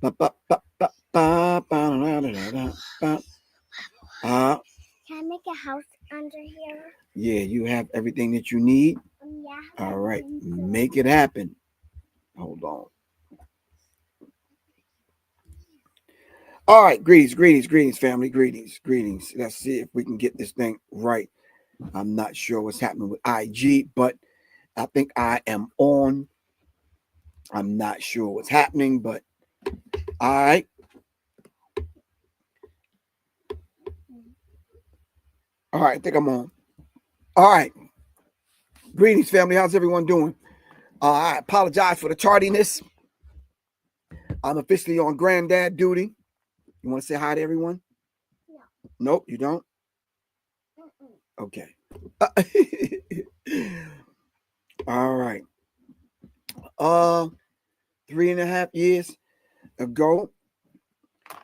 Ba, ba, ba, ba, ba, ba, da, da, da, da, ba. Can I make a house under here? Yeah, you have everything that you need. Yeah. All right, make it happen. Hold on. All right, greetings, family, greetings. Let's see if we can get this thing right. I'm not sure what's happening with IG, but I think I am on. I'm not sure what's happening, but all right. All right, I think I'm on. All right. Greetings, family. How's everyone doing? I apologize for the tardiness. I'm officially on granddad duty. You want to say hi to everyone? No. Nope, you don't? Okay. All right. Uh, 3.5 years ago,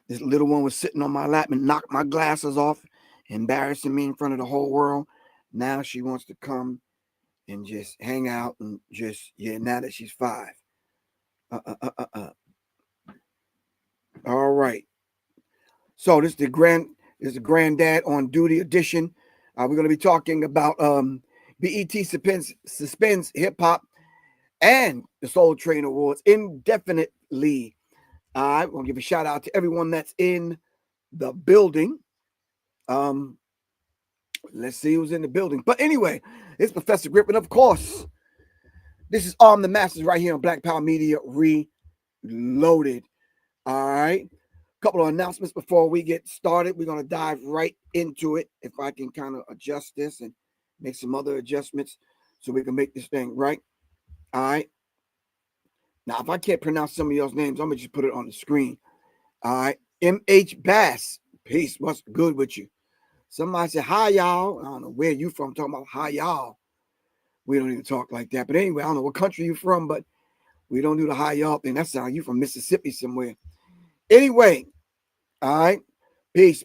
this little one was sitting on my lap and knocked my glasses off, embarrassing me in front of the whole world. Now she wants to come and just hang out and just, yeah, now that she's 5. All right. So this is the granddad on duty edition. We're going to be talking about BET suspends hip hop and the Soul Train Awards indefinitely. I want to give a shout out to everyone that's in the building. Um, let's see who's in the building. But anyway, it's Professor Griff, and of course, this is Arm the Masters right here on Black Power Media Reloaded. All right. Couple of announcements before we get started. We're going to dive right into it. If I can kind of adjust this and make some other adjustments so we can make this thing right. All right. Now, if I can't pronounce some of y'all's names, I'm going to just put it on the screen. All right. MH Bass. Peace. What's good with you? Somebody said, hi, y'all. I don't know where you from. Talking about hi, y'all. We don't even talk like that. But anyway, I don't know what country you from, but we don't do the hi, y'all thing. That sounds you from Mississippi somewhere. Anyway, all right. Peace.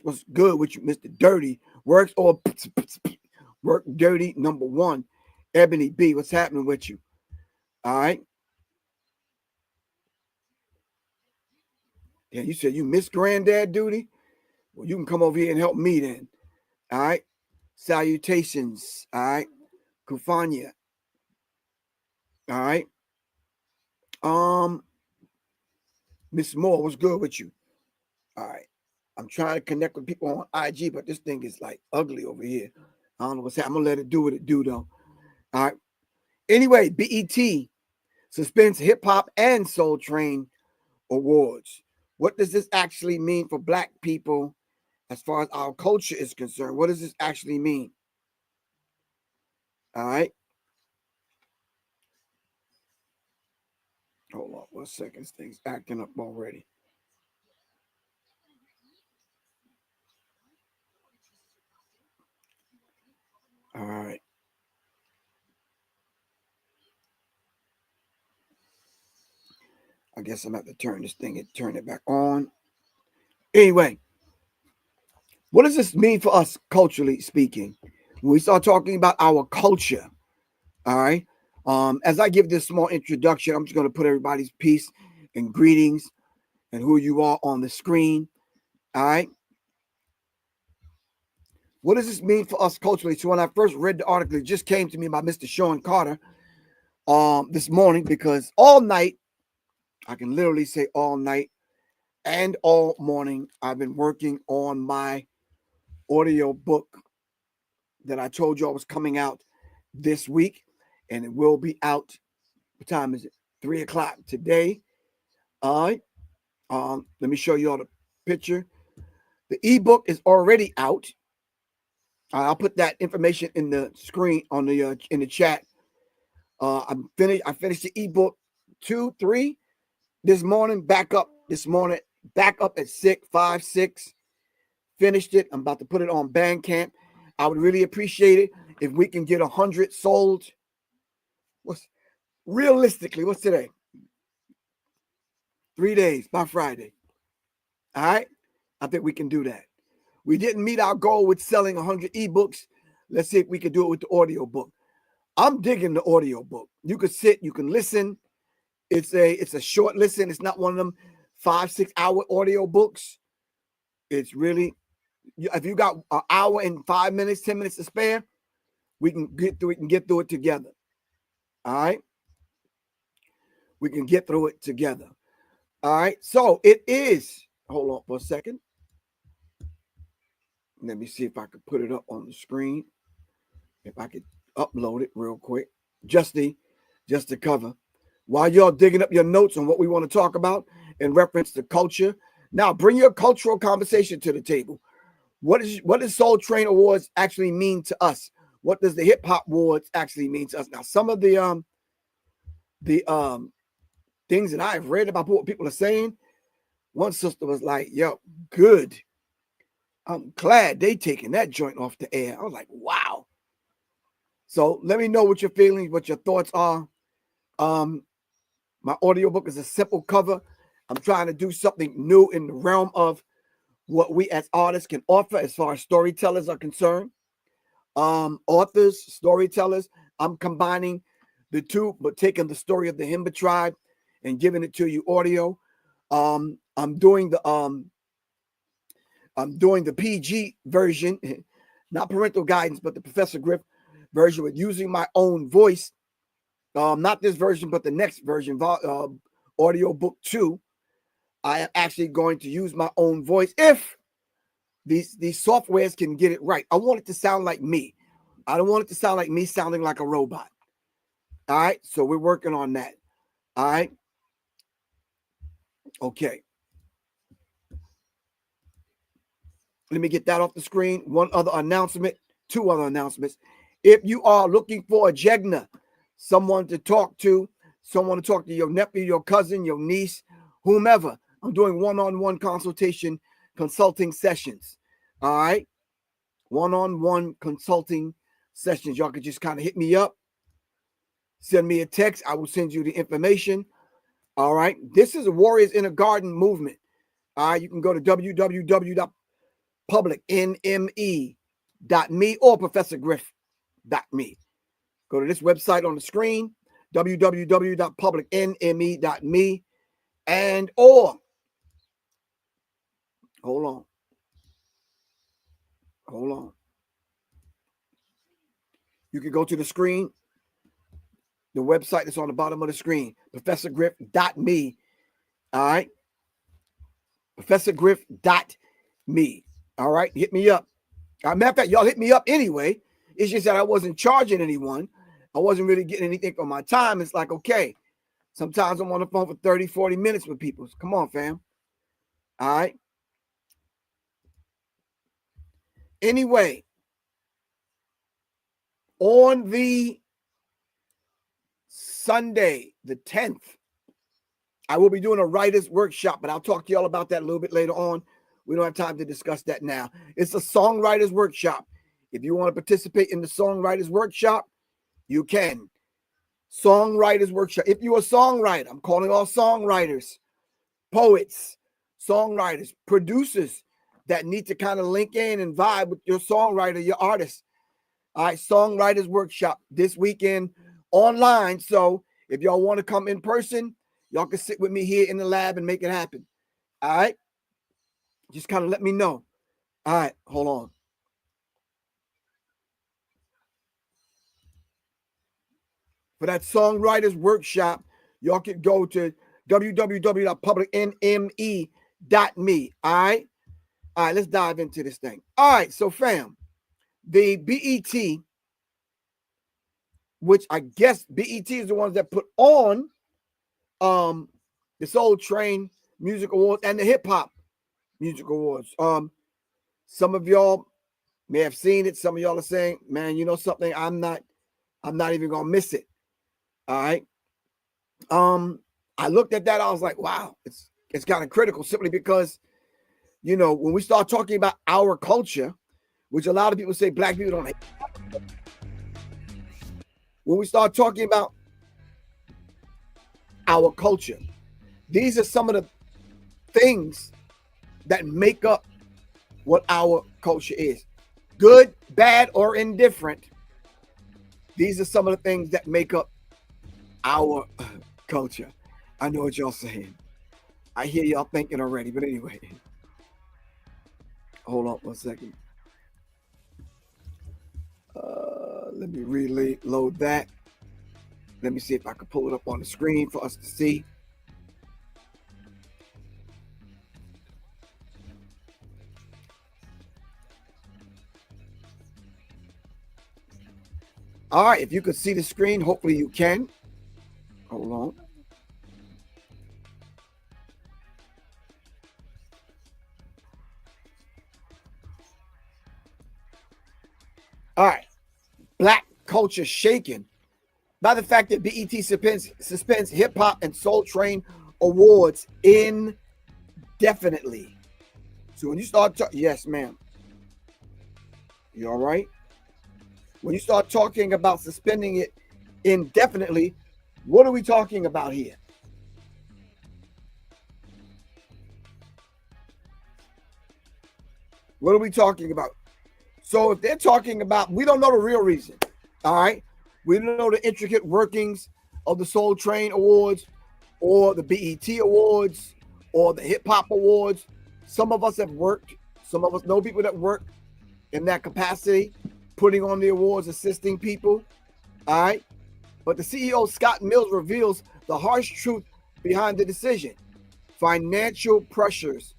What's good with you, Mr. Dirty? Works or work dirty number 1. Ebony B. What's happening with you? All right. Yeah, you said you missed granddad duty? Well, you can come over here and help me then. All right. Salutations. All right. Kufanya. All right. Um, Miss Moore, what's good with you? All right. I'm trying to connect with people on IG, but this thing is like ugly over here. I don't know what's happening. I'm gonna let it do what it do though. All right. Anyway, BET suspends hip hop and Soul Train Awards. What does this actually mean for Black people as far as our culture is concerned? What does this actually mean? All right. Hold on 1 second. This thing's acting up already. All right. I guess I'm going to have to turn this thing and turn it back on. Anyway, what does this mean for us culturally speaking? When we start talking about our culture, all right. As I give this small introduction, I'm just going to put everybody's peace and greetings and who you are on the screen. All right. What does this mean for us culturally? So when I first read the article, it just came to me by Mr. Sean Carter this morning, because all night, I can literally say all night and all morning, I've been working on my audio book that I told you I was coming out this week, and it will be out. What time is it? 3:00 today. All right. Let me show you all the picture. The ebook is already out. I'll put that information in the screen on the in the chat. I'm finished. I finished the ebook 2-3 this morning. Back up this morning. Back up at 6. Finished it. I'm about to put it on Bandcamp. I would really appreciate it if we can get 100 sold. What's realistically? What's today? 3 days by Friday. All right. I think we can do that. We didn't meet our goal with selling 100 ebooks. Let's see if we can do it with the audio book. I'm digging the audio book. You can sit, you can listen. It's a short listen. It's not one of them 5-6 hour audio books. It's really, if you got an hour and 5 minutes, 10 minutes to spare, we can get through it together. All right. We can get through it together. All right. So it is, hold on for a second. Let me see if I could put it up on the screen. If I could upload it real quick, just to cover. While y'all digging up your notes on what we want to talk about in reference to culture. Now, bring your cultural conversation to the table. What does Soul Train Awards actually mean to us? What does the Hip Hop Awards actually mean to us? Now, some of the things that I've read about what people are saying, one sister was like, yo, good. I'm glad they taking that joint off the air. I was like, wow. So let me know what your feelings, what your thoughts are. My audiobook is a simple cover. I'm trying to do something new in the realm of what we as artists can offer as far as storytellers are concerned. Authors, storytellers. I'm combining the two, but taking the story of the Himba tribe and giving it to you audio. I'm doing the PG version, not parental guidance, but the Professor Griff version with using my own voice. Not this version, but the next version, audio book 2. I am actually going to use my own voice if these softwares can get it right. I want it to sound like me. I don't want it to sound like me sounding like a robot. All right, so we're working on that. All right. Okay. Let me get that off the screen. Two other announcements. If you are looking for a Jegna, someone to talk to your nephew, your cousin, your niece, whomever, I'm doing one-on-one consulting sessions. All right. One-on-one consulting sessions. Y'all can just kind of hit me up. Send me a text. I will send you the information. All right. This is a Warriors in a Garden movement. All right. You can go to www.publicnme.me or professorgriff.me. Go to this website on the screen, www.publicnme.me, and or hold on. You can go to the screen, the website that's on the bottom of the screen, professorgriff.me. All right. Professorgriff.me. All right. Hit me up. Matter of fact, y'all hit me up anyway. It's just that I wasn't charging anyone. I wasn't really getting anything for my time. It's like, okay, sometimes I'm on the phone for 30, 40 minutes with people. Come on, fam. All right. Anyway, on the Sunday, the 10th, I will be doing a writer's workshop, but I'll talk to y'all about that a little bit later on. We don't have time to discuss that now. It's a songwriter's workshop. If you want to participate in the songwriter's workshop, you can. Songwriter's workshop. If you're a songwriter, I'm calling all songwriters, poets, songwriters, producers that need to kind of link in and vibe with your songwriter, your artist. All right, songwriters workshop this weekend online. So if y'all want to come in person, y'all can sit with me here in the lab and make it happen. All right. Just kind of let me know. All right, hold on. For that songwriters workshop, y'all can go to www.publicnme.me. All right. All right, let's dive into this thing. All right, so fam, the BET, which I guess BET is the ones that put on the Soul Train Music Awards and the Hip Hop Music Awards. Some of y'all may have seen it. Some of y'all are saying, man, you know something, I'm not even gonna miss it. All right. I looked at that, I was like, wow, it's kind of critical simply because, you know, when we start talking about our culture, which a lot of people say black people don't hate. When we start talking about our culture, these are some of the things that make up what our culture is. Good, bad, or indifferent. These are some of the things that make up our culture. I know what y'all saying. I hear y'all thinking already, but anyway. Hold on 1 second. Let me reload that. Let me see if I can pull it up on the screen for us to see. All right, if you could see the screen, hopefully you can. Hold on. All right. Black culture shaken by the fact that BET suspends Hip Hop and Soul Train Awards indefinitely. So when you start talking, yes, ma'am. You all right? When you start talking about suspending it indefinitely, what are we talking about here? What are we talking about? So if they're talking about, we don't know the real reason. All right. We don't know the intricate workings of the Soul Train Awards or the BET Awards or the Hip Hop Awards. Some of us have worked. Some of us know people that work in that capacity, putting on the awards, assisting people. All right. But the CEO, Scott Mills, reveals the harsh truth behind the decision. Financial pressures.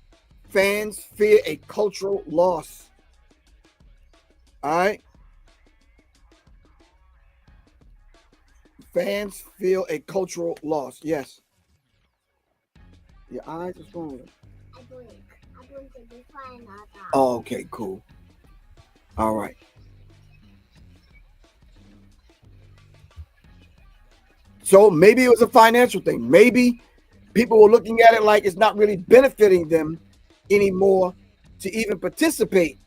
Fans fear a cultural loss. All right. Fans feel a cultural loss. Yes. Your eyes are swollen. I blink. I blink and be fine now. Oh, okay, cool. All right. So maybe it was a financial thing. Maybe people were looking at it like it's not really benefiting them anymore to even participate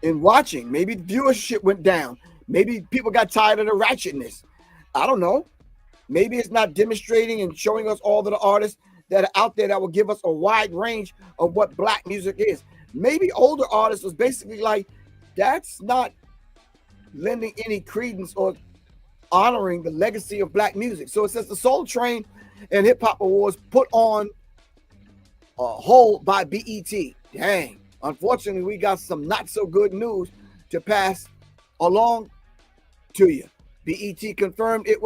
in watching. Maybe viewership went down. Maybe people got tired of the ratchetness. I don't know. Maybe it's not demonstrating and showing us all of the artists that are out there that will give us a wide range of what black music is. Maybe older artists was basically like, that's not lending any credence or honoring the legacy of black music. So it says the Soul Train and Hip Hop Awards put on a hold by BET. Dang. Unfortunately, we got some not so good news to pass along to you. BET confirmed it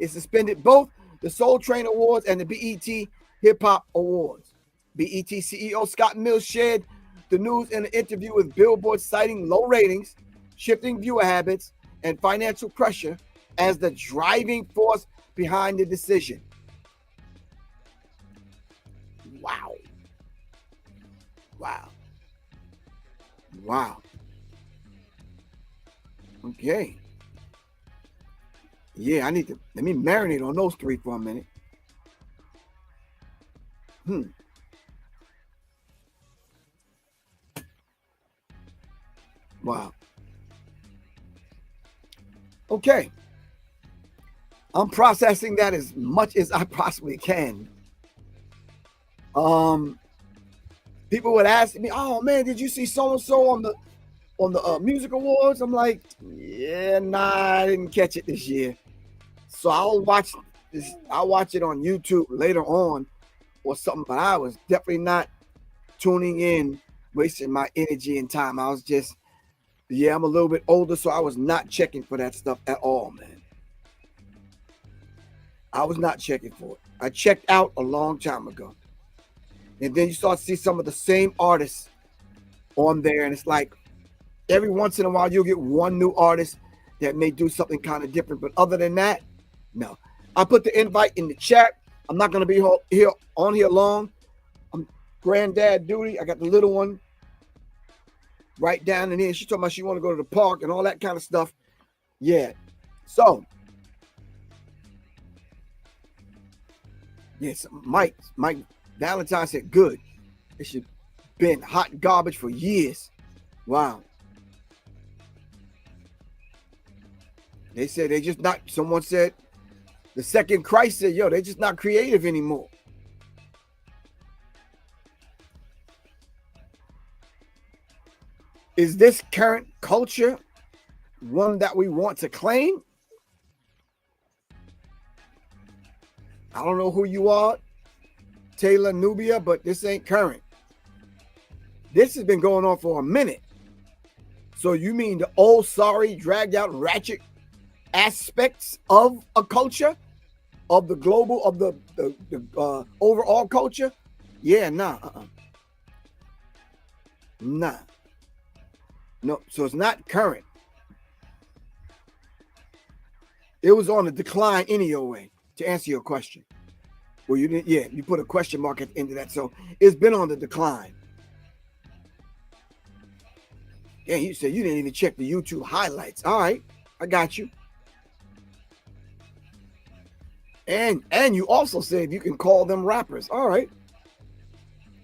suspended both the Soul Train Awards and the BET Hip Hop Awards. BET CEO Scott Mills shared the news in an interview with Billboard, citing low ratings, shifting viewer habits, and financial pressure as the driving force behind the decision. Wow. Wow. Wow. Okay. Yeah, let me marinate on those three for a minute. Wow. Okay. I'm processing that as much as I possibly can. People would ask me, "Oh man, did you see so and so on the music awards?" I'm like, "Yeah, nah, I didn't catch it this year." So I'll watch it on YouTube later on or something. But I was definitely not tuning in, wasting my energy and time. I was just, yeah, I'm a little bit older, so I was not checking for that stuff at all, man. I was not checking for it. I checked out a long time ago. And then you start to see some of the same artists on there, and it's like every once in a while you'll get one new artist that may do something kind of different. But other than that, no. I put the invite in the chat. I'm not going to be on here long. I'm granddad duty. I got the little one right down in here. She told me she want to go to the park and all that kind of stuff. Yeah. So, yes, Mike Valentine said, good. It should been hot garbage for years. Wow. They said they just not, someone said, the second Christ said, yo, they're just not creative anymore. Is this current culture one that we want to claim? I don't know who you are. Taylor, Nubia, but this ain't current. This has been going on for a minute. So you mean the old, sorry, dragged out, ratchet aspects of a culture, of the global, of the overall culture? Yeah, nah, nah. No, so it's not current. It was on the decline anyway, to answer your question. Well, you didn't, yeah, you put a question mark at the end of that. So it's been on the decline. Yeah, you said you didn't even check the YouTube highlights. All right, I got you. And you also said you can call them rappers. All right.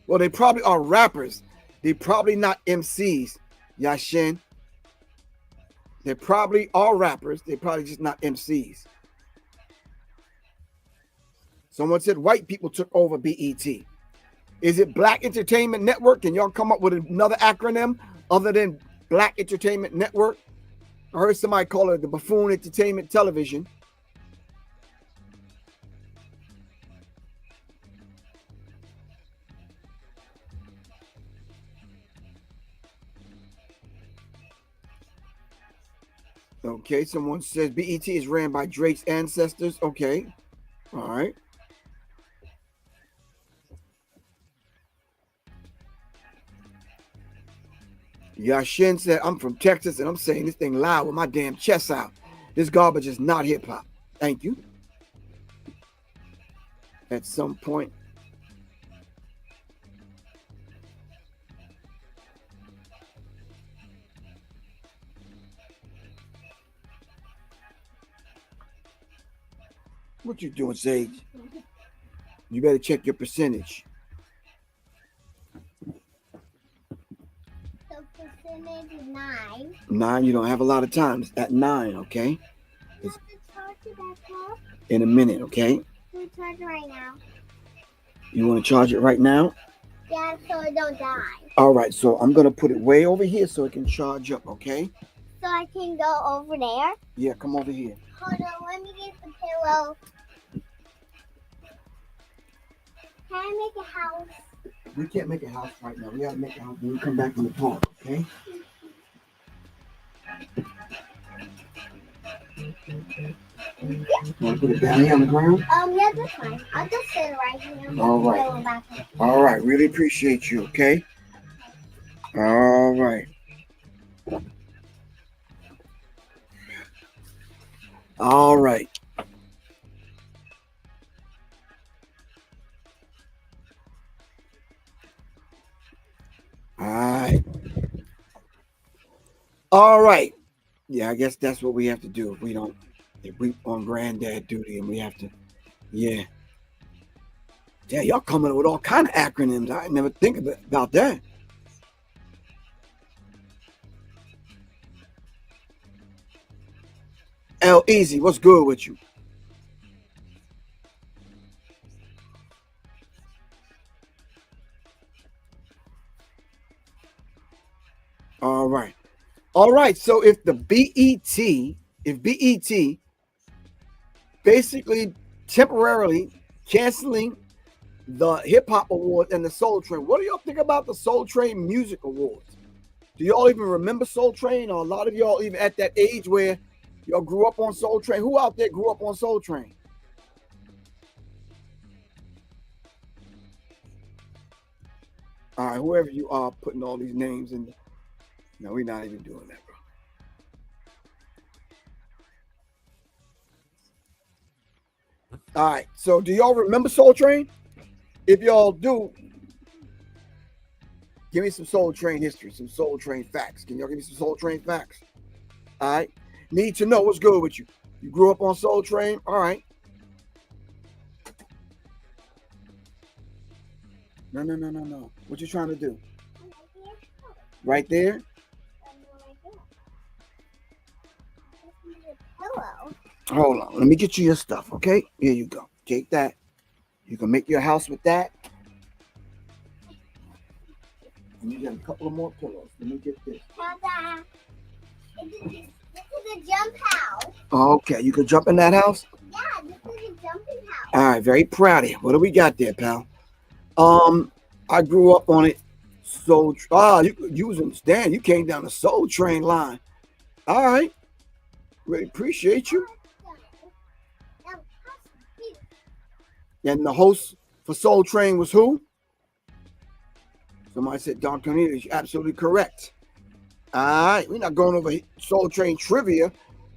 Well, they probably are rappers. They probably not MCs, Yashin. They probably are rappers. They probably just not MCs. Someone said white people took over BET. Is it Black Entertainment Network? Can y'all come up with another acronym other than Black Entertainment Network? I heard somebody call it the Buffoon Entertainment Television. Okay, someone says BET is ran by Drake's ancestors. Okay, all right. Yashin said, I'm from Texas and I'm saying this thing loud with my damn chest out. This garbage is not hip hop. Thank you. At some point. What you doing, Sage? You better check your percentage. The percentage is 9. 9, you don't have a lot of time. It's at 9, okay? You have to charge it back up. In a minute, okay? You charge it right now. You want to charge it right now? Yeah, so it don't die. All right, so I'm going to put it way over here so it can charge up, okay? So I can go over there? Yeah, come over here. Hold on, let me get the pillow. Can I make a house? We can't make a house right now. We got to make a house when we come back from the park, okay? Want to put it down here on the ground? Yeah, that's fine. I'll just sit right here. All right. All right. Really appreciate you, okay? All right. All right. All right. All right. Yeah, I guess that's what we have to do if we don't, if we on granddad duty and we have to, yeah. Yeah, y'all coming up with all kind of acronyms. I never think about that. L Easy, what's good with you? All right. All right. So if the BET basically temporarily canceling the Hip Hop Award and the Soul Train, what do y'all think about the Soul Train Music Awards? Do y'all even remember Soul Train? Or a lot of y'all even at that age where y'all grew up on Soul Train? Who out there grew up on Soul Train? All right, whoever you are putting all these names in. No, we're not even doing that, bro. All right, so do y'all remember Soul Train? If y'all do, give me some Soul Train history, some Soul Train facts. Can y'all give me some Soul Train facts? All right. Need to know what's good with you. You grew up on Soul Train? All right. No. What you trying to do? Right there? Hello. Hold on. Let me get you your stuff, okay? Here you go. Take that. You can make your house with that. And you got a couple of more pillows. Let me get this. Dada. This is a jump house. Okay, you can jump in that house? Yeah, this is a jumping house. All right, very proud of you. What do we got there, pal? I grew up on it. Soul. You was understand. You came down the Soul Train line. All right. Really appreciate you. And the host for Soul Train was who? Somebody said Don Cornelius. You're absolutely correct. All right. We're not going over Soul Train trivia,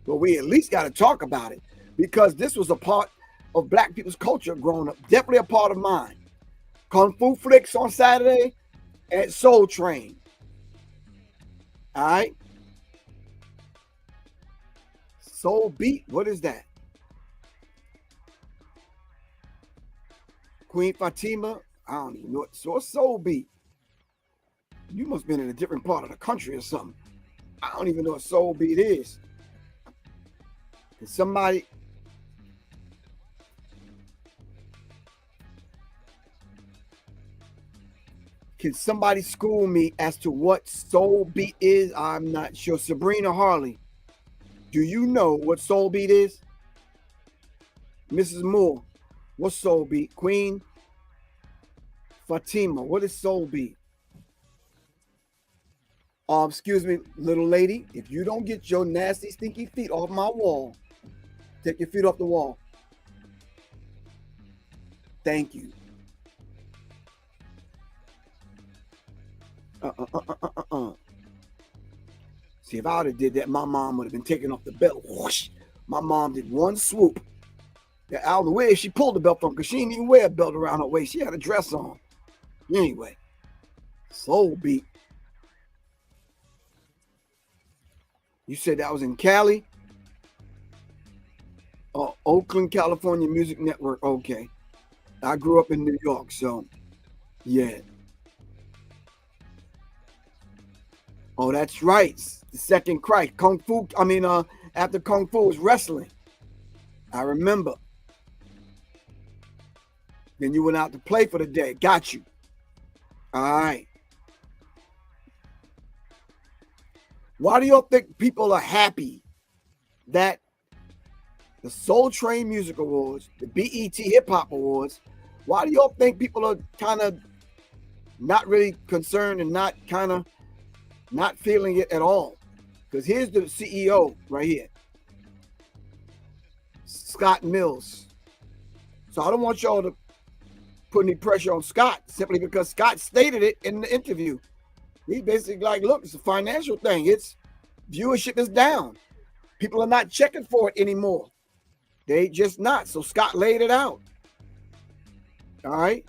but we at least got to talk about it because this was a part of Black people's culture growing up. Definitely a part of mine. Kung Fu Flicks on Saturday and Soul Train. All right. Soul Beat. What is that? Queen Fatima. I don't even know what. So Soul Beat. You must have been in a different part of the country or something. I don't even know what Soul Beat is. Can somebody school me as to what Soul Beat is? I'm not sure. Sabrina Harley, do you know what Soul Beat is? Mrs. Moore, what's Soul Beat? Queen Fatima, what is Soul Beat? Excuse me, little lady, if you don't get your nasty, stinky feet off my wall, take your feet off the wall. Thank you. See, if I would have did that, my mom would have been taking off the belt. Whoosh. My mom did one swoop. Out of the way, she pulled the belt from because she didn't even wear a belt around her waist. She had a dress on. Anyway, Soul Beat. You said that was in Cali? Oh, Oakland, California Music Network. Okay. I grew up in New York, so yeah. Oh, that's right. The second Christ. Kung Fu. After Kung Fu was wrestling. I remember. Then you went out to play for the day. Got you. All right. Why do y'all think people are happy that the Soul Train Music Awards, the BET Hip Hop Awards, why do y'all think people are kind of not really concerned and not feeling it at all? Because here's the CEO right here, Scott Mills. So I don't want y'all to put any pressure on Scott simply because Scott stated it in the interview. He basically like, look, it's a financial thing. It's viewership is down. People are not checking for it anymore. They just not. So Scott laid it out. All right.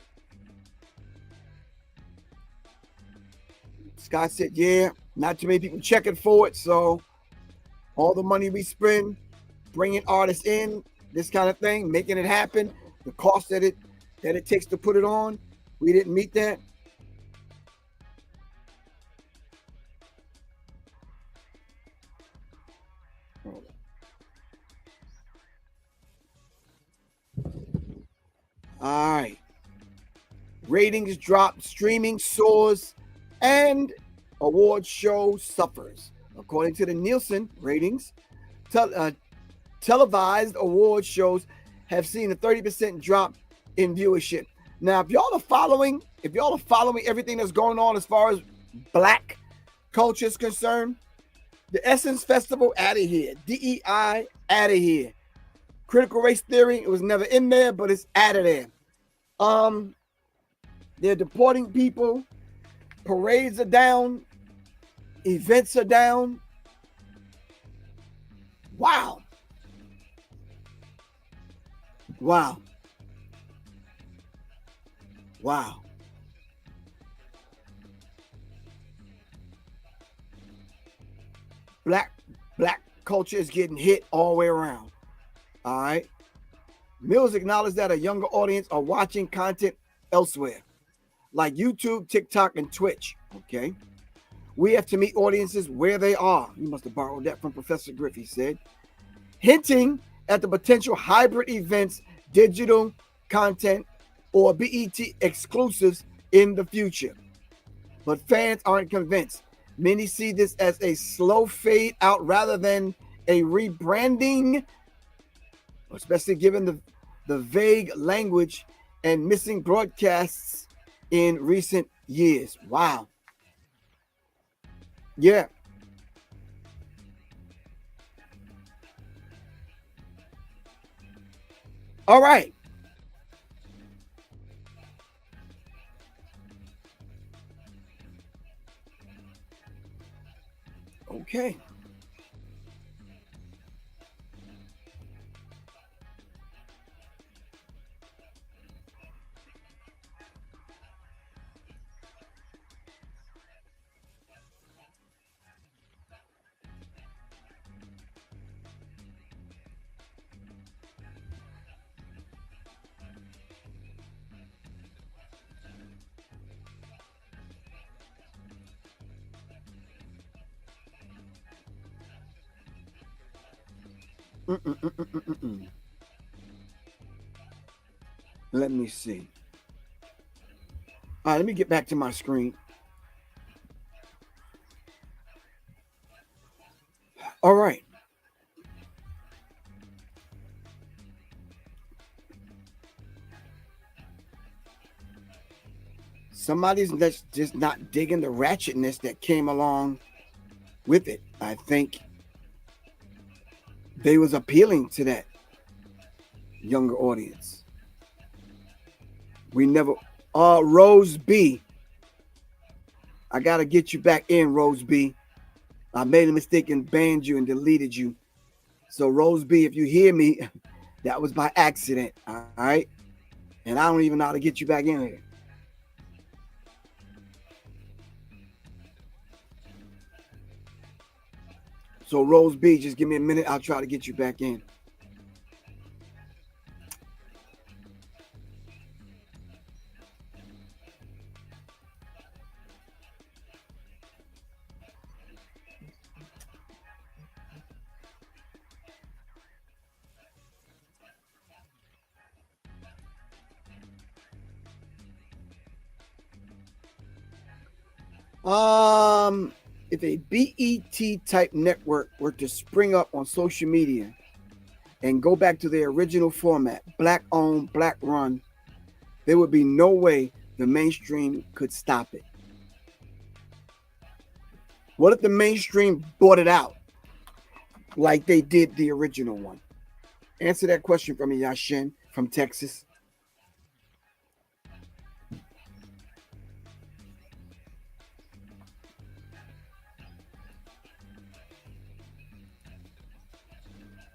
Scott said, yeah, not too many people checking for it. So all the money we spend, bringing artists in, this kind of thing, making it happen, the cost that it takes to put it on, we didn't meet that. All right. Ratings drop, streaming soars, and award show suffers. According to the Nielsen ratings, televised award shows have seen a 30% drop in viewership. Now, if y'all are following everything that's going on as far as Black culture is concerned, the Essence Festival out of here, DEI out of here, critical race theory, it was never in there, but it's out of there. They're deporting people. Parades are down. Events are down. Wow. Wow. Wow. Black culture is getting hit all the way around. All right. Mills acknowledged that a younger audience are watching content elsewhere, like YouTube, TikTok, and Twitch. Okay. We have to meet audiences where they are. You must have borrowed that from Professor Griff, he said, hinting at the potential hybrid events, digital content, or BET exclusives in the future. But fans aren't convinced. Many see this as a slow fade out rather than a rebranding, especially given the vague language and missing broadcasts in recent years. Wow. Yeah. All right. Okay. Mm-mm-mm-mm-mm-mm. Let me see. All right, let me get back to my screen. All right. Somebody's just not digging the ratchetness that came along with it. I think they was appealing to that younger audience. We never Rose B. I gotta get you back in, Rose B. I made a mistake and banned you and deleted you. So Rose B, if you hear me, that was by accident. All right. And I don't even know how to get you back in here. So Rose B, just give me a minute. I'll try to get you back in. If a BET type network were to spring up on social media and go back to their original format, black owned, black run, there would be no way the mainstream could stop it. What if the mainstream bought it out like they did the original one? Answer that question for me, Yashin from Texas.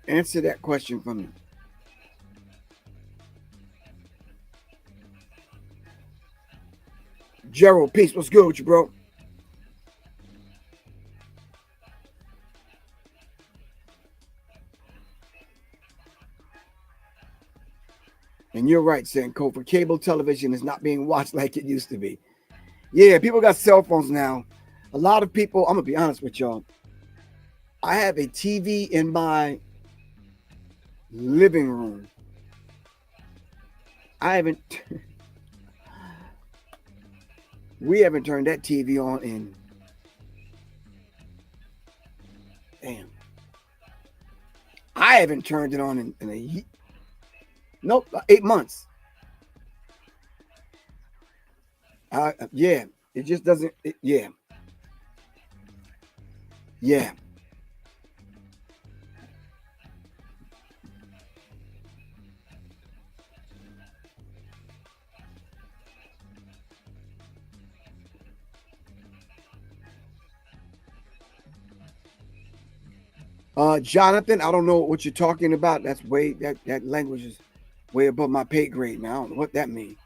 Answer that question for me. Gerald, peace. What's good with you, bro? And you're right, Senko. For cable television is not being watched like it used to be. Yeah, people got cell phones now. A lot of people, I'm gonna be honest with y'all. I have a TV in my living room. I haven't we haven't turned that TV on in damn. I haven't turned it on in a nope, 8 months. Yeah, it just doesn't. Yeah, yeah. Jonathan, I don't know what you're talking about. That's way that language is way above my pay grade. Now I don't know what that means.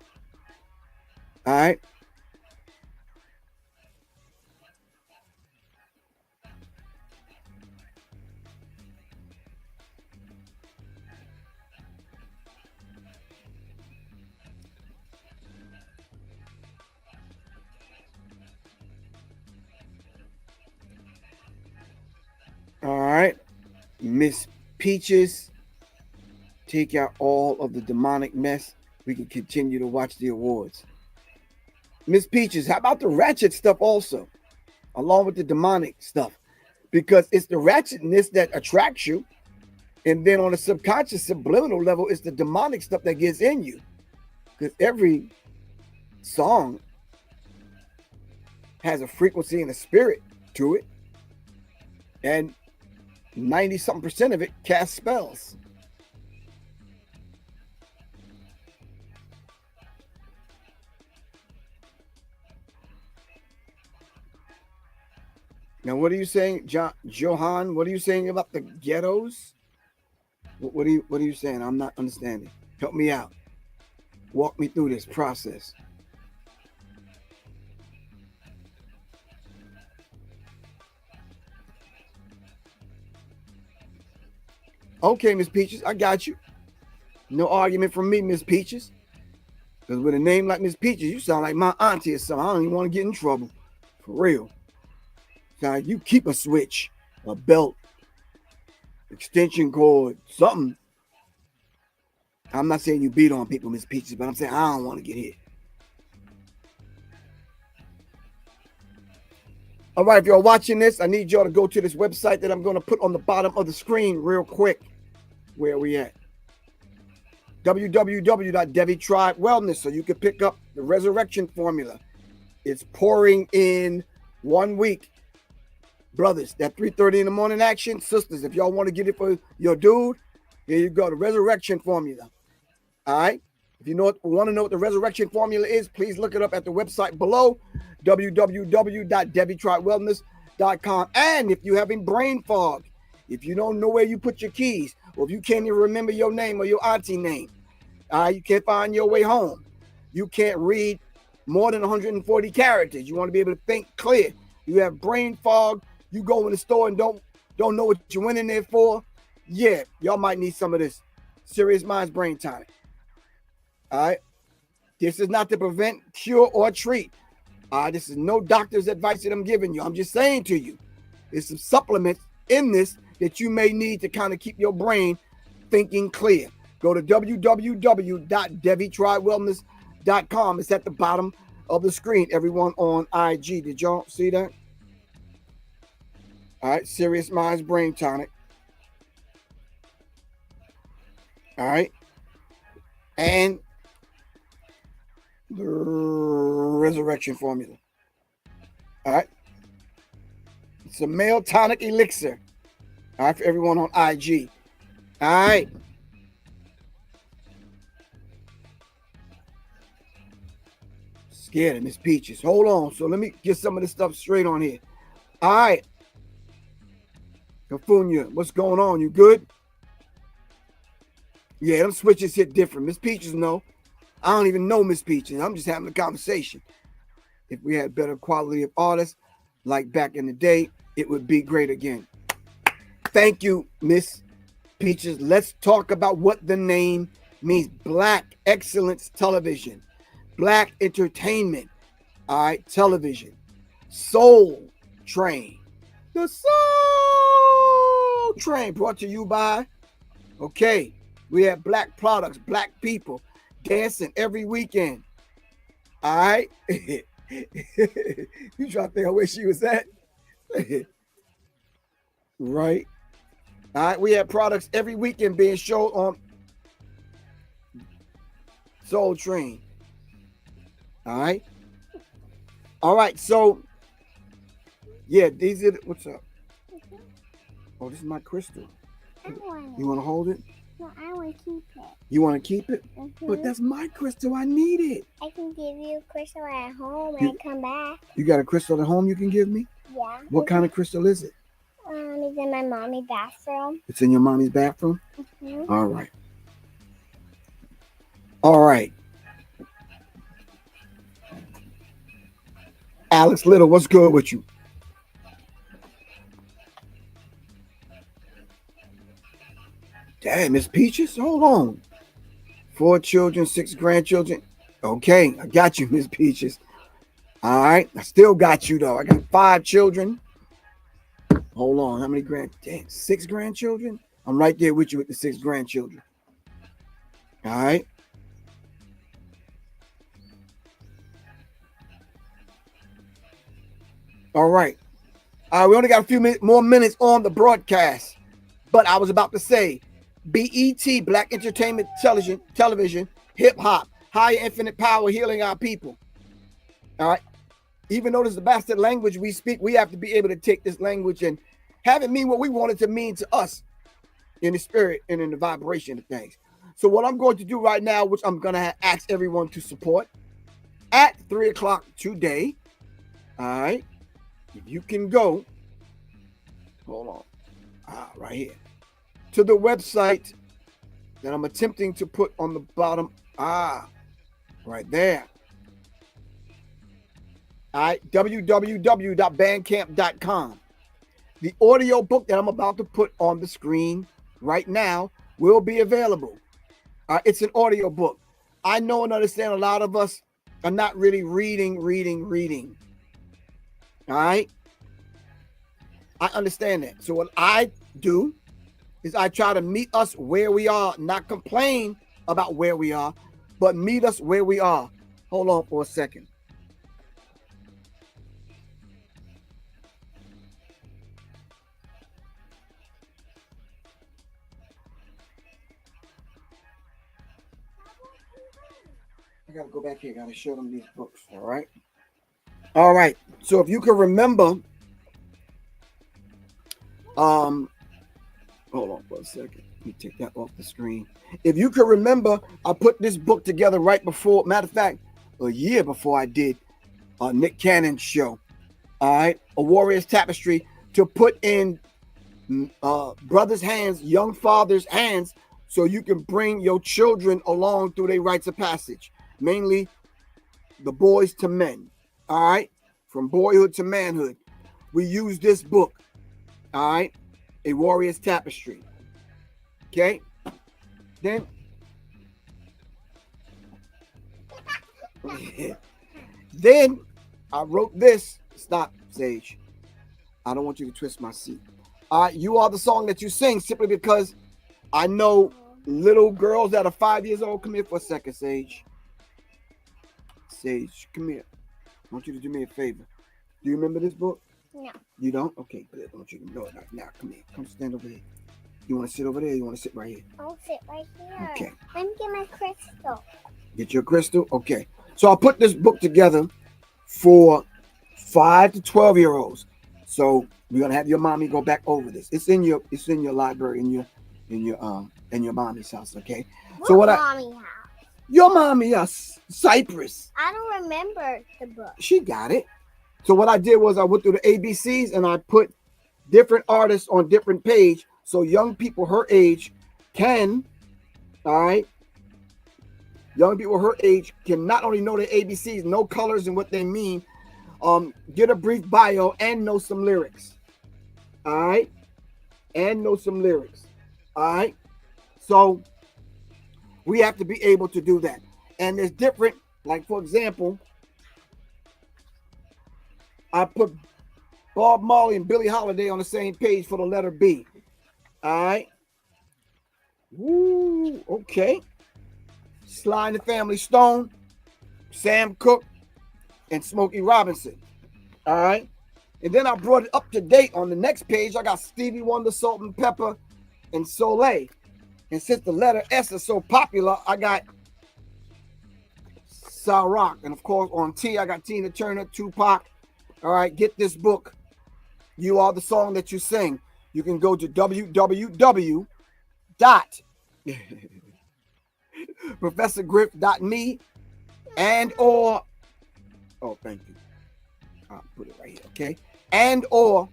All right, all right. Miss Peaches, take out all of the demonic mess. We can continue to watch the awards. Miss Peaches, how about the ratchet stuff also, along with the demonic stuff? Because it's the ratchetness that attracts you. And then on a subconscious, subliminal level, it's the demonic stuff that gets in you. Because every song has a frequency and a spirit to it, and 90-something% of it casts spells. Now, what are you saying, Johan? What are you saying about the ghettos? What are you saying? I'm not understanding. Help me out. Walk me through this process. Okay, Miss Peaches, I got you. No argument from me, Miss Peaches. Because with a name like Miss Peaches, you sound like my auntie or something. I don't even want to get in trouble. For real. Sound like you keep a switch, a belt, extension cord, something. I'm not saying you beat on people, Miss Peaches, but I'm saying I don't want to get hit. All right, if you're watching this, I need y'all to go to this website that I'm going to put on the bottom of the screen real quick. Where are we at? www.Devi Wellness, so you can pick up the resurrection formula. It's pouring in 1 week. Brothers, that 3:30 in the morning action. Sisters, if y'all want to get it for your dude, here you go, the resurrection formula. All right? If you want to know what the resurrection formula is, please look it up at the website below, www.DeviTriedWellness.com. And if you're having brain fog, if you don't know where you put your keys, or if you can't even remember your name or your auntie name, you can't find your way home, you can't read more than 140 characters, you want to be able to think clear, you have brain fog, you go in the store and don't know what you went in there for, yeah, y'all might need some of this Serious Minds Brain Tonic. All right? This is not to prevent, cure, or treat. This is no doctor's advice that I'm giving you. I'm just saying to you, there's some supplements in this that you may need to kind of keep your brain thinking clear. Go to www.DeviTriedWellness.com. It's at the bottom of the screen. Everyone on IG. Did y'all see that? All right. Serious Minds Brain Tonic. All right. And the resurrection formula. All right. It's a male tonic elixir. All right, for everyone on IG. All right. Scared of Miss Peaches. Hold on. So let me get some of this stuff straight on here. All right. Cafunia, what's going on? You good? Yeah, them switches hit different. Miss Peaches, no. I don't even know Miss Peaches. I'm just having a conversation. If we had better quality of artists like back in the day, it would be great again. Thank you, Miss Peaches. Let's talk about what the name means. Black Excellence Television. Black Entertainment. All right, television. Soul Train. The Soul Train brought to you by, okay, we have black products, black people dancing every weekend. All right. You trying to think of where she was at? Right. All right. We have products every weekend being shown on Soul Train. All right. All right. So, yeah, these are, what's up? Oh, this is my crystal. You want to hold it? No, I want to keep it. You want to keep it? But that's my crystal. I need it. I can give you a crystal at home when I come back. You got a crystal at home you can give me? Yeah. What kind of crystal is it? It's in my mommy's bathroom. It's in your mommy's bathroom? Mm-hmm. All right. All right. Alex Little, what's good with you? Damn, Miss Peaches, hold on. 4 children, 6 grandchildren. Okay, I got you, Miss Peaches. All right, I still got you though. I got 5 children. Hold on, how many 6 grandchildren? I'm right there with you with the 6 grandchildren. All right. All right. We only got a few more minutes on the broadcast, but I was about to say, BET, Black Entertainment Television, hip hop, higher infinite power, healing our people. All right. Even though this is the bastard language we speak, we have to be able to take this language and have it mean what we want it to mean to us in the spirit and in the vibration of things. So what I'm going to do right now, which I'm going to ask everyone to support at 3 o'clock today. All right. If you can go, hold on, right here, to the website that I'm attempting to put on the bottom, right there. All right, www.bandcamp.com. The audio book that I'm about to put on the screen right now will be available. It's an audio book. I know and understand a lot of us are not really reading. All right? I understand that. So what I do is I try to meet us where we are, not complain about where we are, but meet us where we are. Hold on for a second. I gotta go back here. Gotta show them these books. All right. All right. So if you can remember, hold on for a second. Let me take that off the screen. If you can remember, I put this book together right before. Matter of fact, a year before I did Nick Cannon's show. All right, A Warrior's Tapestry, to put in brothers' hands, young fathers' hands, so you can bring your children along through their rites of passage. Mainly the boys to men. All right, from boyhood to manhood. We use this book. All right, A Warrior's Tapestry. Okay, then then I wrote this. Stop, Sage. I don't want you to twist my seat. You Are the Song That You Sing, simply because I know little girls that are 5 years old. Come here for a second, Sage. Sage, come here. I want you to do me a favor. Do you remember this book? No. You don't? Okay, good. I want you to know it right now. Come here. Come stand over here. You want to sit over there or you want to sit right here? I'll sit right here. Okay. Let me get my crystal. Get your crystal? Okay. So I put this book together for 5 to 12-year-olds. So we're gonna have your mommy go back over this. It's in your library in your mommy's house, okay? So what mommy house? Your mommy, Cypress. I don't remember the book. She got it. So what I did was I went through the ABCs and I put different artists on different page so young people her age can, all right, young people her age can not only know the ABCs, know colors and what they mean, get a brief bio and know some lyrics. All right, and know some lyrics. All right, so we have to be able to do that. And there's different, like for example, I put Bob Marley and Billie Holiday on the same page for the letter B. All right. Woo, okay. Sly and the Family Stone, Sam Cooke, and Smokey Robinson. All right. And then I brought it up to date on the next page. I got Stevie Wonder, Salt and Pepper, and Soleil. And since the letter S is so popular, I got Rock. And of course, on T, I got Tina Turner, Tupac. All right, get this book. You Are the Song That You Sing. You can go to www.professorgriff.me and or, oh, thank you. I'll put it right here, okay? And or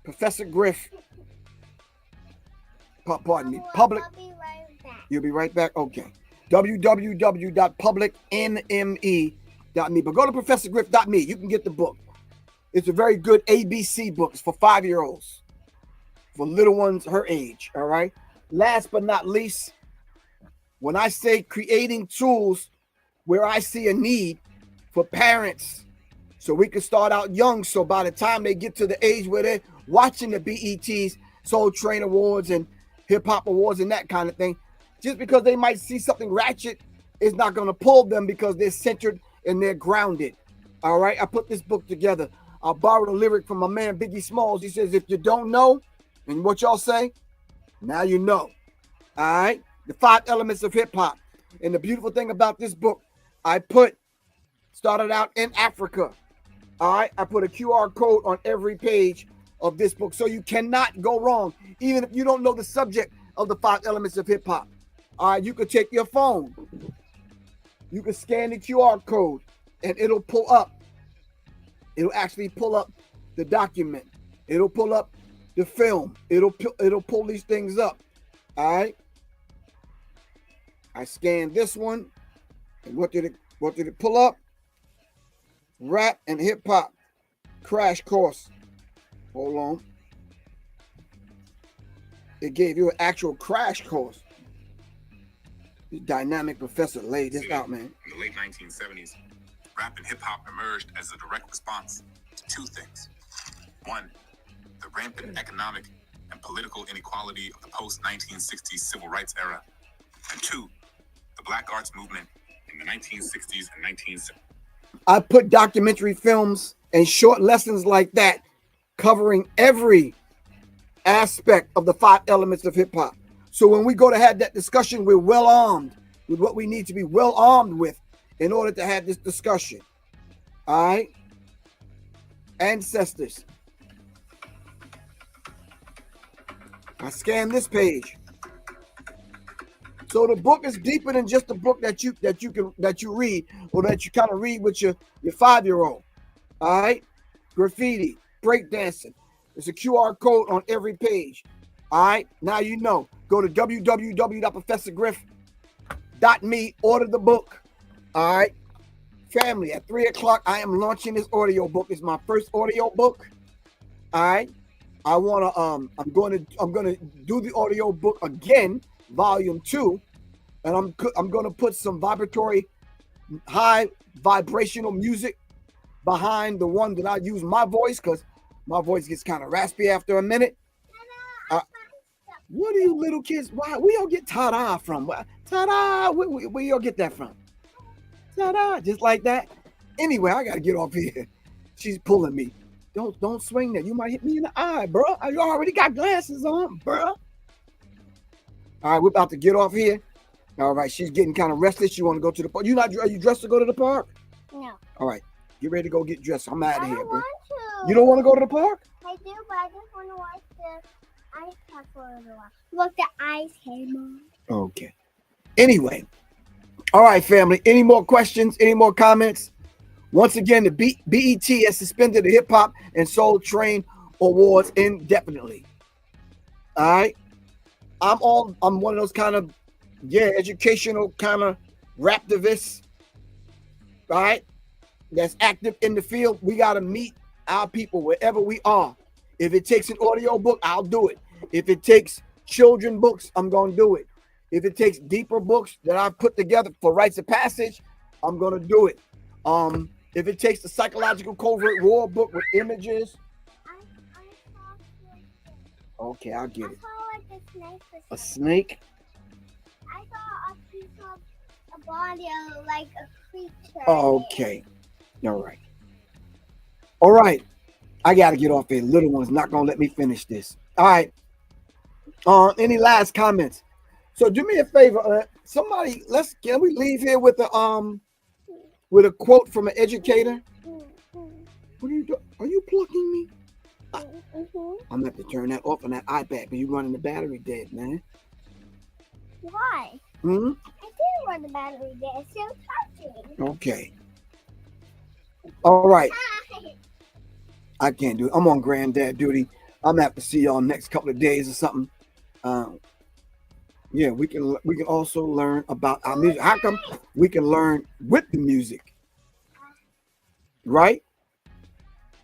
Professor Griff, pardon me, public. I'll be right back. You'll be right back? Okay. www.publicnme.me. But go to professorgriff.me. You can get the book. It's a very good ABC book. It's for 5-year-olds, for little ones her age, all right? Last but not least, when I say creating tools where I see a need for parents, so we can start out young, so by the time they get to the age where they're watching the BETs, Soul Train Awards and Hip Hop Awards and that kind of thing, just because they might see something ratchet is not going to pull them because they're centered and they're grounded. All right, I put this book together. I borrowed a lyric from my man Biggie Smalls. He says, if you don't know, and what y'all say, now you know. All right, the 5 elements of hip hop. And the beautiful thing about this book, I put Started out in Africa. All right, I put a QR code on every page of this book, so you cannot go wrong, even if you don't know the subject of the 5 elements of hip hop. All right, you could take your phone, you can scan the QR code, and it'll pull up. It'll actually pull up the document. It'll pull up the film. It'll pull these things up. All right. I scanned this one, and what did it pull up? Rap and hip hop crash course. Hold on. It gave you an actual crash course. This dynamic professor laid this out, man. In the late 1970s, rap and hip hop emerged as a direct response to two things. One, the rampant economic and political inequality of the post-1960s civil rights era. And two, the Black arts movement in the 1960s and 1970s. I put documentary films and short lessons like that covering every aspect of the 5 elements of hip hop. So when we go to have that discussion, we're well armed with what we need to be well armed with in order to have this discussion. All right. Ancestors. I scanned this page. So the book is deeper than just a book that you read or that you kind of read with your 5-year-old. All right. Graffiti, breakdancing. There's a QR code on every page. All right. Now you know. Go to www.professorgriff.me. Order the book. All right. Family, at 3 o'clock, I am launching this audio book. It's my first audio book. All right. I'm going to do the audio book again, volume 2, and I'm going to put some vibratory, high vibrational music behind the one that I use my voice, because my voice gets kind of raspy after a minute. What do you little kids? Why we all get ta-da from? Ta-da! Where y'all get that from? Ta-da! Just like that. Anyway, I gotta get off here. She's pulling me. Don't swing that. You might hit me in the eye, bro. I already got glasses on, bro. All right, we're about to get off here. All right, she's getting kind of restless. You want to go to the park? Are you dressed to go to the park? No. All right, get ready to go get dressed. I'm out of here, bro. Want to. You don't want to go to the park? I do, but I just want to watch the ice cap for a little while. Look, the ice came on. Okay. Anyway. All right, family. Any more questions? Any more comments? Once again, the BET has suspended the Hip Hop and Soul Train Awards indefinitely. All right. I'm one of those kind of, educational kind of raptivists. All right. That's active in the field. We got to meet our people wherever we are. If it takes an audio book, I'll do it. If it takes children books, I'm going to do it. If it takes deeper books that I've put together for rites of passage, I'm going to do it. If it takes the psychological covert war book with images. Okay, I'll get it. I saw like a snake. A snake? I saw a piece of a body of like a creature. Okay. All right. All right. I got to get off here. Little one's not going to let me finish this. All right. Any last comments? So do me a favor. Somebody, can we leave here with a quote from an educator? What are you doing? Are you plucking me? I'm gonna have to turn that off on that iPad because you're running the battery dead, man. Why? I didn't run the battery dead. It's still charging. Okay. All right. Hi. I can't do it. I'm on granddad duty. I'm gonna have to see y'all next couple of days or something. Yeah, we can also learn about our music. How come we can learn with the music? Right?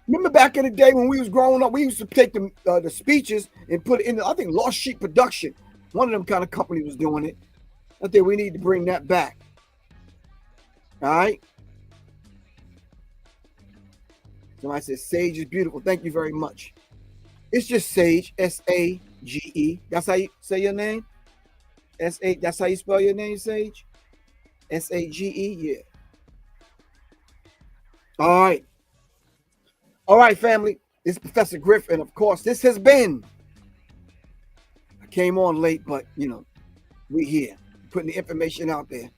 Remember back in the day when we was growing up, we used to take the speeches and put it in, I think, Lost Sheet Production. One of them kind of companies was doing it. I think we need to bring that back. All right? Somebody says, Sage is beautiful. Thank you very much. It's just Sage, S-A-G-E. That's how you say your name? S-A, that's how you spell your name, Sage? S-A-G-E, yeah. All right. All right, family. This is Professor Griff, and of course, this has been. I came on late, but we here putting the information out there.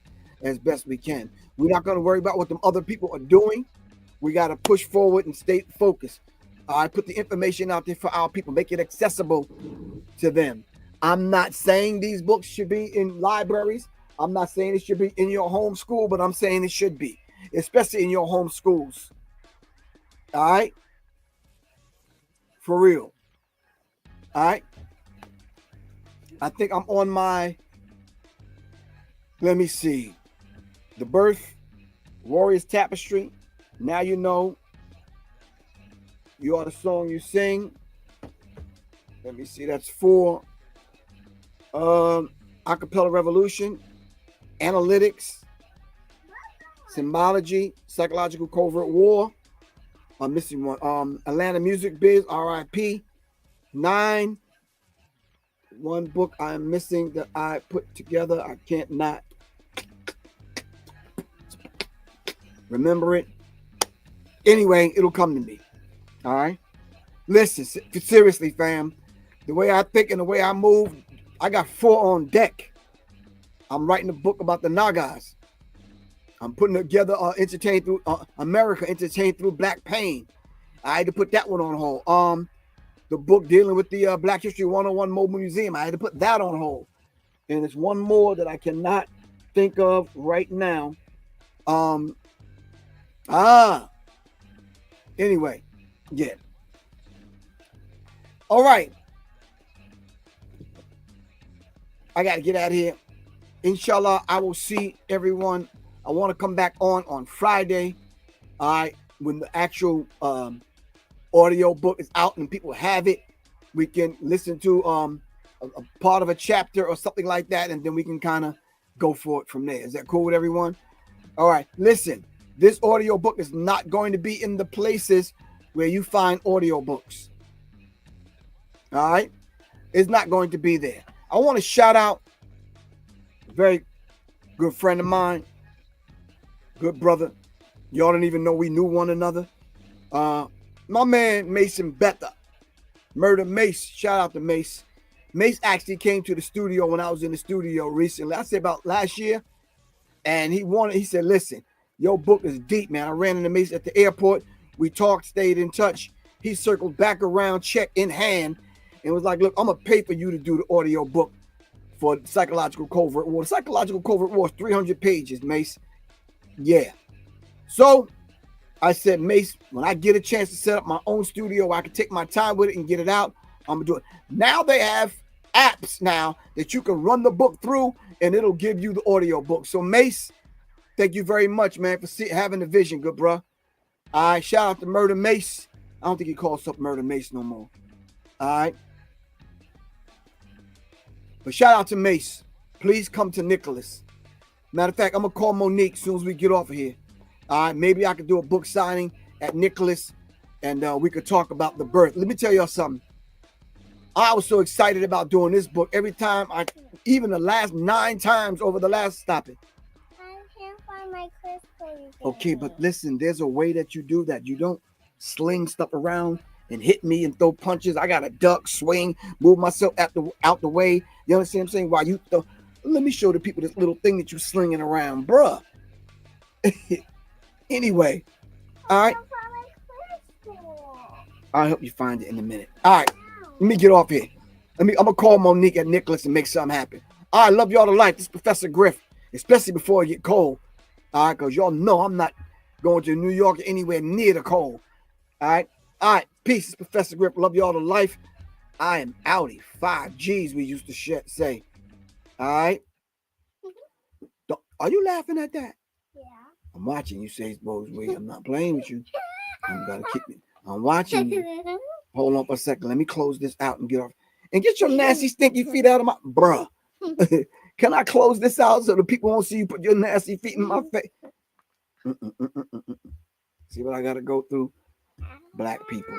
as best we can. We're not going to worry about what them other people are doing. We got to push forward and stay focused. I put the information out there for our people, make it accessible to them. I'm not saying these books should be in libraries. I'm not saying it should be in your home school, but I'm saying it should be, especially in your home schools. All right? For real. All right? I think I'm on my, let me see, The Birth, Warriors Tapestry. Now you know. You are the song you sing. Let me see, that's 4. Acapella Revolution, Analytics, Symbology, Psychological Covert War. I'm missing one. Atlanta Music Biz, RIP. 9. One book I'm missing that I put together. I can't not remember it. Anyway, it'll come to me. All right. Listen, seriously, fam. The way I think and the way I move, I got 4 on deck. I'm writing a book about the Nagas. I'm putting together Entertained Through America, Entertained Through Black Pain. I had to put that one on hold. The book dealing with the Black History 101 Mobile Museum, I had to put that on hold. And there's one more that I cannot think of right now. Anyway, yeah. All right. I got to get out of here. Inshallah, I will see everyone. I want to come back on Friday. All right. When the actual audio book is out and people have it, we can listen to a part of a chapter or something like that. And then we can kind of go for it from there. Is that cool with everyone? All right. Listen, this audio book is not going to be in the places where you find audio books. All right. It's not going to be there. I want to shout out a very good friend of mine, good brother. Y'all didn't even know we knew one another. My man, Mason Betha, Murder Mace. Shout out to Mace. Mace actually came to the studio when I was in the studio recently. I say about last year. And he said, listen, your book is deep, man. I ran into Mace at the airport. We talked, stayed in touch. He circled back around, check in hand, and was like, look, I'm going to pay for you to do the audio book for Psychological Covert War. The Psychological Covert War is 300 pages, Mace. Yeah. So I said, Mace, when I get a chance to set up my own studio where I can take my time with it and get it out, I'm going to do it. Now they have apps now that you can run the book through and it'll give you the audio book. So Mace, thank you very much, man, for having the vision, good bro. All right, shout out to Murder Mace. I don't think he calls up Murder Mace no more. All right. But shout out to Mace. Please come to Nicholas. Matter of fact, I'm going to call Monique as soon as we get off of here. All right, maybe I could do a book signing at Nicholas and we could talk about The Birth. Let me tell y'all something. I was so excited about doing this book. Every time, even the last 9 times over the last, stop it. I can't find my crystal. Okay, but listen, there's a way that you do that. You don't sling stuff around and hit me and throw punches. I got to duck, swing, move myself out the way. You understand what I'm saying? While you throw, let me show the people this little thing that you slinging around, bruh. Anyway, all right. I'll help you find it in a minute. All right, let me get off here. I'm gonna call Monique at Nicholas and make something happen. All right, love y'all to life. This is Professor Griff, especially before it get cold. All right, because y'all know I'm not going to New York or anywhere near the cold. All right, peace. This is Professor Griff. Love y'all to life. I am outie. 5 G's we used to say. All right. Are you laughing at that? Yeah. I'm watching you, say Bo's way. I'm not playing with you. I'm gonna keep it. I'm watching you. Hold on for a second. Let me close this out and get off. And get your nasty, stinky feet out of my bruh. Can I close this out so the people won't see you put your nasty feet in my face? See what I gotta go through? Black people.